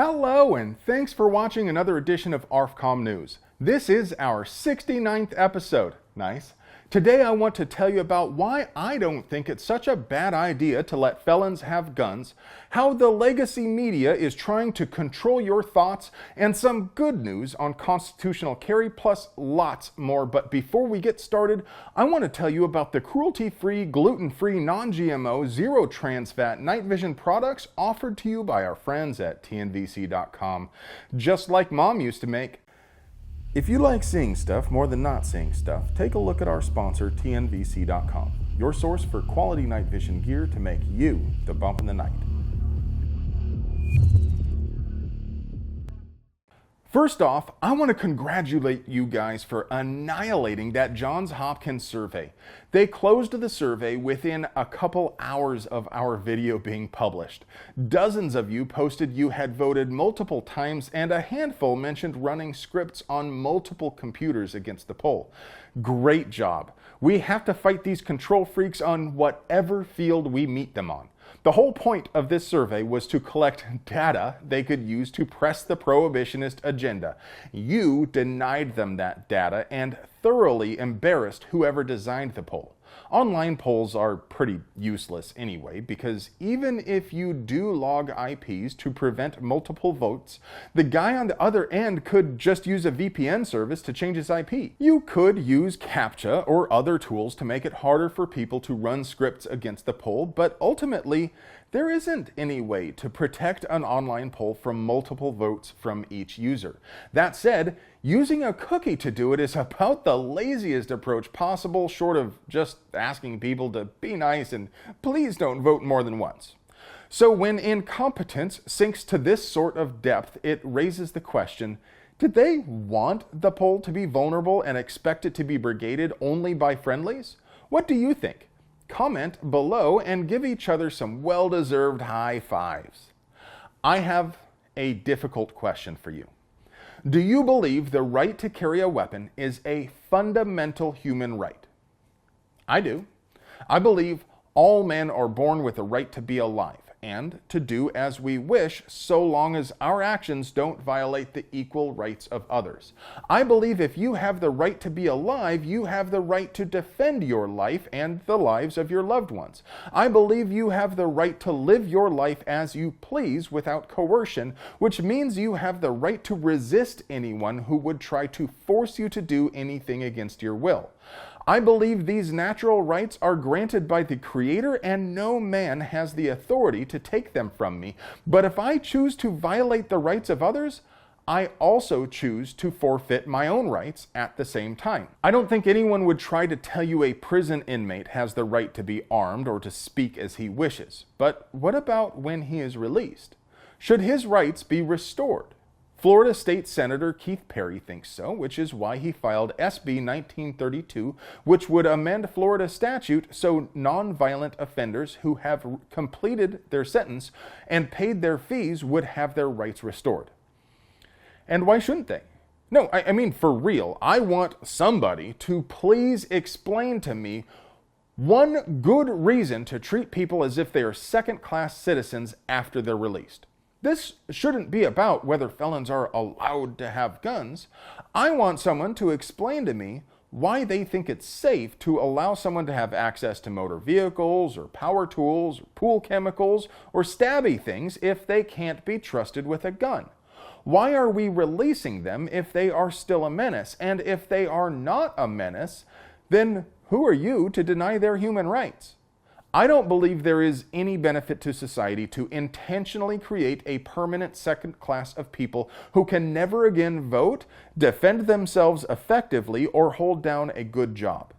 Hello, and thanks for watching another edition of ARFCOM News. This is our 69th episode. Nice. Today I want to tell you about why I don't think it's such a bad idea to let felons have guns, how the legacy media is trying to control your thoughts, and some good news on constitutional carry, plus lots more. But before we get started, I want to tell you about the cruelty-free, gluten-free, non-GMO, zero trans fat night vision products offered to you by our friends at tnvc.com, just like Mom used to make. If you like seeing stuff more than not seeing stuff, take a look at our sponsor, tnvc.com, your source for quality night vision gear to make you the bump in the night. First off, I want to congratulate you guys for annihilating that Johns Hopkins survey. They closed the survey within a couple hours of our video being published. Dozens of you posted you had voted multiple times, and a handful mentioned running scripts on multiple computers against the poll. Great job. We have to fight these control freaks on whatever field we meet them on. The whole point of this survey was to collect data they could use to press the prohibitionist agenda. You denied them that data and thoroughly embarrassed whoever designed the poll. Online polls are pretty useless anyway, because even if you do log IPs to prevent multiple votes, the guy on the other end could just use a VPN service to change his IP. You could use CAPTCHA or other tools to make it harder for people to run scripts against the poll, but ultimately, there isn't any way to protect an online poll from multiple votes from each user. That said, using a cookie to do it is about the laziest approach possible, short of just asking people to be nice and please don't vote more than once. So when incompetence sinks to this sort of depth, it raises the question, did they want the poll to be vulnerable and expect it to be brigaded only by friendlies? What do you think? Comment below and give each other some well-deserved high fives. I have a difficult question for you. Do you believe the right to carry a weapon is a fundamental human right? I do. I believe all men are born with the right to be alive and to do as we wish, so long as our actions don't violate the equal rights of others. I believe if you have the right to be alive, you have the right to defend your life and the lives of your loved ones. I believe you have the right to live your life as you please without coercion, which means you have the right to resist anyone who would try to force you to do anything against your will. I believe these natural rights are granted by the Creator, and no man has the authority to take them from me. But if I choose to violate the rights of others, I also choose to forfeit my own rights at the same time. I don't think anyone would try to tell you a prison inmate has the right to be armed or to speak as he wishes. But what about when he is released? Should his rights be restored? Florida State Senator Keith Perry thinks so, which is why he filed SB 1932, which would amend Florida statute so nonviolent offenders who have completed their sentence and paid their fees would have their rights restored. And why shouldn't they? No, I mean for real, I want somebody to please explain to me one good reason to treat people as if they are second-class citizens after they're released. This shouldn't be about whether felons are allowed to have guns. I want someone to explain to me why they think it's safe to allow someone to have access to motor vehicles or power tools or pool chemicals or stabby things if they can't be trusted with a gun. Why are we releasing them if they are still a menace? And if they are not a menace, then who are you to deny their human rights? I don't believe there is any benefit to society to intentionally create a permanent second class of people who can never again vote, defend themselves effectively, or hold down a good job.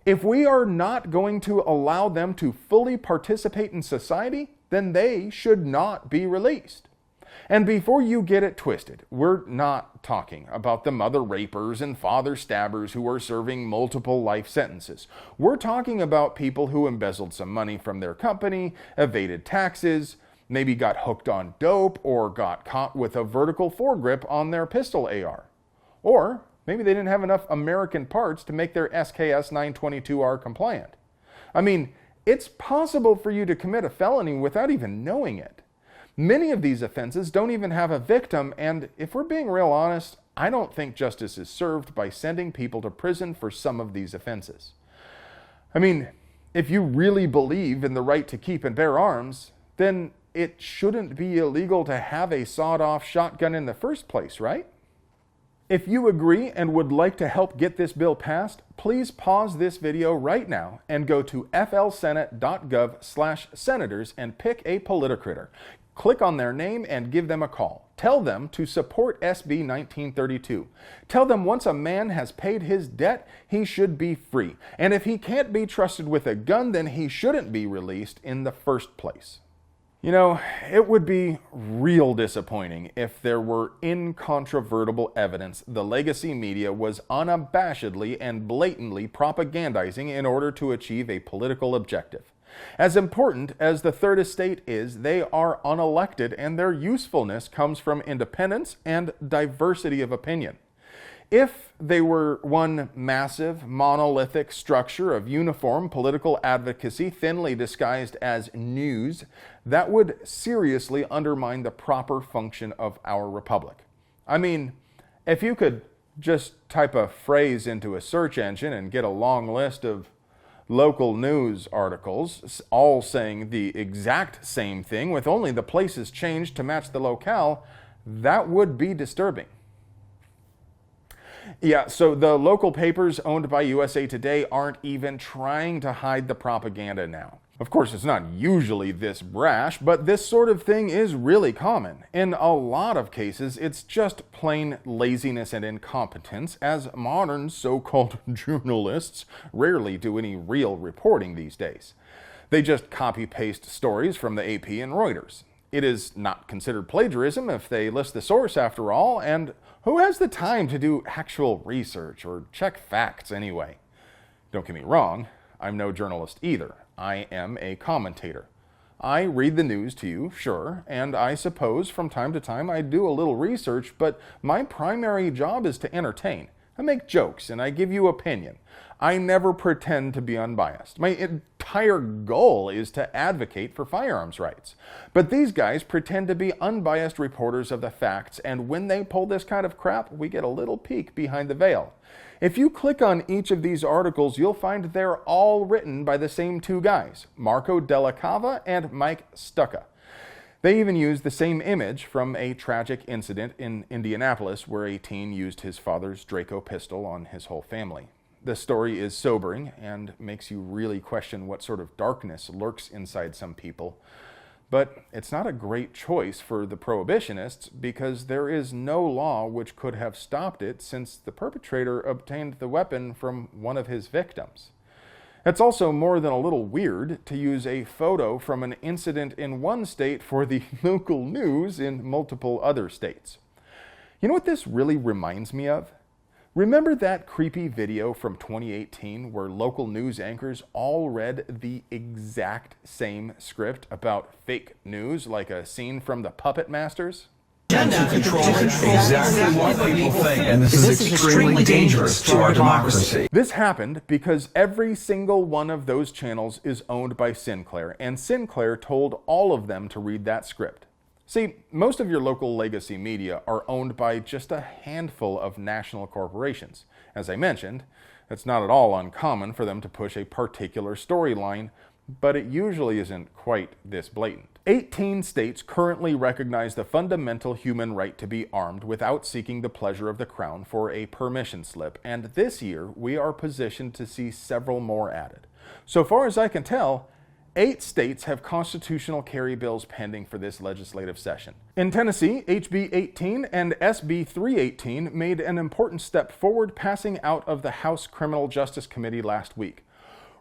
If we are not going to allow them to fully participate in society, then they should not be released. And before you get it twisted, we're not talking about the mother rapers and father stabbers who are serving multiple life sentences. We're talking about people who embezzled some money from their company, evaded taxes, maybe got hooked on dope, or got caught with a vertical foregrip on their pistol AR. Or maybe they didn't have enough American parts to make their SKS 922R compliant. I mean, it's possible for you to commit a felony without even knowing it. Many of these offenses don't even have a victim, and if we're being real honest, I don't think justice is served by sending people to prison for some of these offenses. I mean, if you really believe in the right to keep and bear arms, then it shouldn't be illegal to have a sawed-off shotgun in the first place, right? If you agree and would like to help get this bill passed, please pause this video right now and go to flsenate.gov/senators and pick a politicritter. Click on their name and give them a call. Tell them to support SB 1932. Tell them once a man has paid his debt, he should be free. And if he can't be trusted with a gun, then he shouldn't be released in the first place. You know, it would be real disappointing if there were incontrovertible evidence the legacy media was unabashedly and blatantly propagandizing in order to achieve a political objective. As important as the Third Estate is, they are unelected, and their usefulness comes from independence and diversity of opinion. If they were one massive, monolithic structure of uniform political advocacy thinly disguised as news, that would seriously undermine the proper function of our republic. I mean, if you could just type a phrase into a search engine and get a long list of local news articles, all saying the exact same thing with only the places changed to match the locale, that would be disturbing. Yeah, so the local papers owned by USA Today aren't even trying to hide the propaganda now. Of course, it's not usually this brash, but this sort of thing is really common. In a lot of cases, it's just plain laziness and incompetence, as modern so-called journalists rarely do any real reporting these days. They just copy-paste stories from the AP and Reuters. It is not considered plagiarism if they list the source after all, and who has the time to do actual research or check facts anyway? Don't get me wrong, I'm no journalist either. I am a commentator. I read the news to you, sure, and I suppose from time to time I do a little research, but my primary job is to entertain. I make jokes and I give you opinion. I never pretend to be unbiased. My entire goal is to advocate for firearms rights. But these guys pretend to be unbiased reporters of the facts, and when they pull this kind of crap, we get a little peek behind the veil. If you click on each of these articles, you'll find they're all written by the same two guys, Marco Della Cava and Mike Stucca. They even use the same image from a tragic incident in Indianapolis where a teen used his father's Draco pistol on his whole family. The story is sobering and makes you really question what sort of darkness lurks inside some people. But it's not a great choice for the prohibitionists because there is no law which could have stopped it since the perpetrator obtained the weapon from one of his victims. It's also more than a little weird to use a photo from an incident in one state for the local news in multiple other states. You know what this really reminds me of? Remember that creepy video from 2018 where local news anchors all read the exact same script about fake news, like a scene from The Puppet Masters? Exactly what people think, and this is extremely dangerous to our democracy. This happened because every single one of those channels is owned by Sinclair, and Sinclair told all of them to read that script. See, most of your local legacy media are owned by just a handful of national corporations. As I mentioned, it's not at all uncommon for them to push a particular storyline, but it usually isn't quite this blatant. 18 states currently recognize the fundamental human right to be armed without seeking the pleasure of the crown for a permission slip, and this year we are positioned to see several more added. So far as I can tell, 8 states have constitutional carry bills pending for this legislative session. In Tennessee, HB 18 and SB 318 made an important step forward, passing out of the House Criminal Justice Committee last week.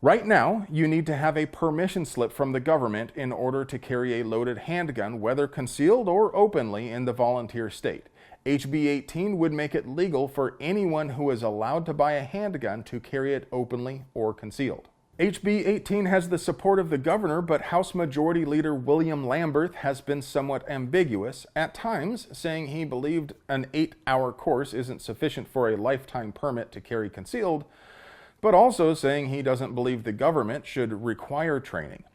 Right now, you need to have a permission slip from the government in order to carry a loaded handgun, whether concealed or openly, in the volunteer state. HB 18 would make it legal for anyone who is allowed to buy a handgun to carry it openly or concealed. HB 18 has the support of the governor, but House Majority Leader William Lamberth has been somewhat ambiguous, at times saying he believed an 8-hour course isn't sufficient for a lifetime permit to carry concealed, but also saying he doesn't believe the government should require training.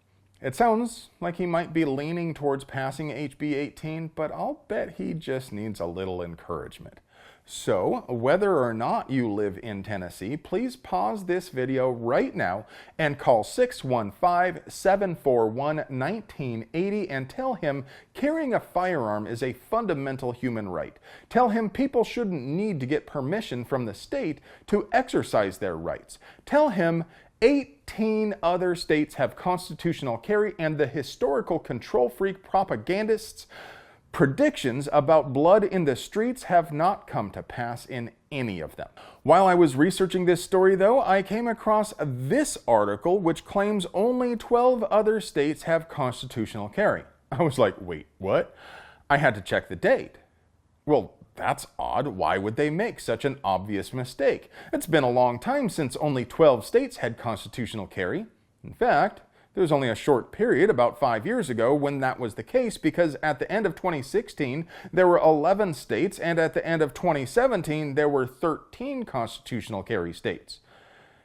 It sounds like he might be leaning towards passing HB 18, but I'll bet he just needs a little encouragement. So, whether or not you live in Tennessee, please pause this video right now and call 615-741-1980 and tell him carrying a firearm is a fundamental human right. Tell him people shouldn't need to get permission from the state to exercise their rights. Tell him 18 other states have constitutional carry, and the historical control freak propagandists' predictions about blood in the streets have not come to pass in any of them. While I was researching this story, though, I came across this article which claims only 12 other states have constitutional carry. I was like, wait, what? I had to check the date. Well, that's odd. Why would they make such an obvious mistake? It's been a long time since only 12 states had constitutional carry. In fact, there was only a short period, about 5 years ago, when that was the case, because at the end of 2016, there were 11 states, and at the end of 2017, there were 13 constitutional carry states.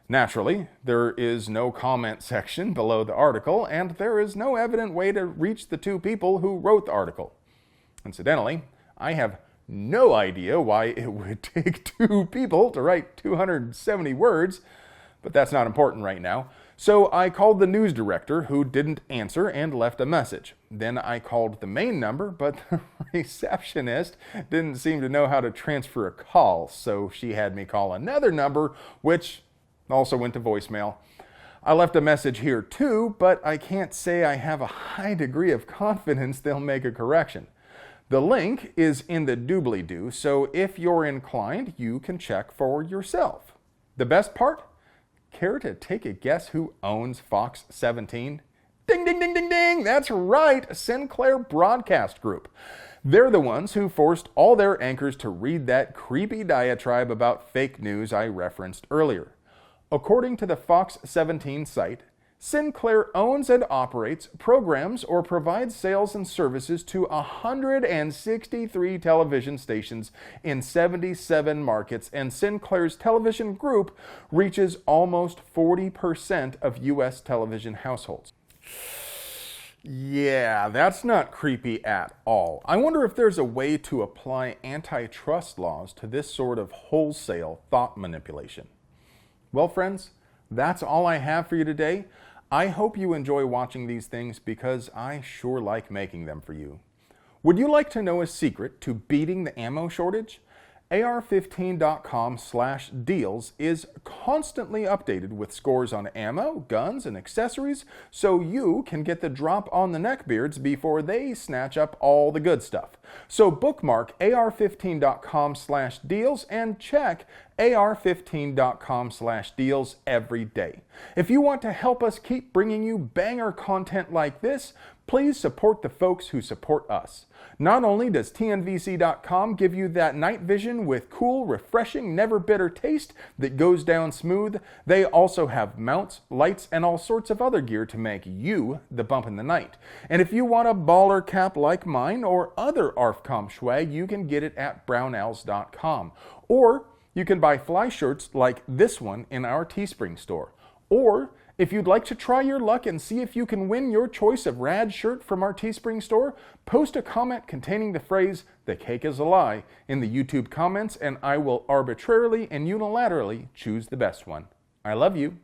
Naturally, there is no comment section below the article, and there is no evident way to reach the two people who wrote the article. Incidentally, I have no idea why it would take two people to write 270 words, but that's not important right now. So I called the news director, who didn't answer and left a message. Then I called the main number, but the receptionist didn't seem to know how to transfer a call, so she had me call another number, which also went to voicemail. I left a message here too, but I can't say I have a high degree of confidence they'll make a correction. The link is in the doobly-doo, so if you're inclined, you can check for yourself. The best part? Care to take a guess who owns Fox 17? Ding, ding, ding, ding, ding! That's right, Sinclair Broadcast Group. They're the ones who forced all their anchors to read that creepy diatribe about fake news I referenced earlier. According to the Fox 17 site, Sinclair owns and operates, programs, or provides sales and services to 163 television stations in 77 markets, and Sinclair's television group reaches almost 40% of U.S. television households. Yeah, that's not creepy at all. I wonder if there's a way to apply antitrust laws to this sort of wholesale thought manipulation. Well, friends, that's all I have for you today. I hope you enjoy watching these things because I sure like making them for you. Would you like to know a secret to beating the ammo shortage? AR15.com/deals is constantly updated with scores on ammo, guns, and accessories, so you can get the drop on the neckbeards before they snatch up all the good stuff. So bookmark AR15.com/deals and check AR15.com/deals every day. If you want to help us keep bringing you banger content like this, please support the folks who support us. Not only does TNVC.com give you that night vision with cool, refreshing, never bitter taste that goes down smooth, they also have mounts, lights, and all sorts of other gear to make you the bump in the night. And if you want a baller cap like mine or other ARFCOM swag, you can get it at brownells.com. Or you can buy fly shirts like this one in our Teespring store. Or if you'd like to try your luck and see if you can win your choice of rad shirt from our Teespring store, post a comment containing the phrase, "The cake is a lie," in the YouTube comments, and I will arbitrarily and unilaterally choose the best one. I love you.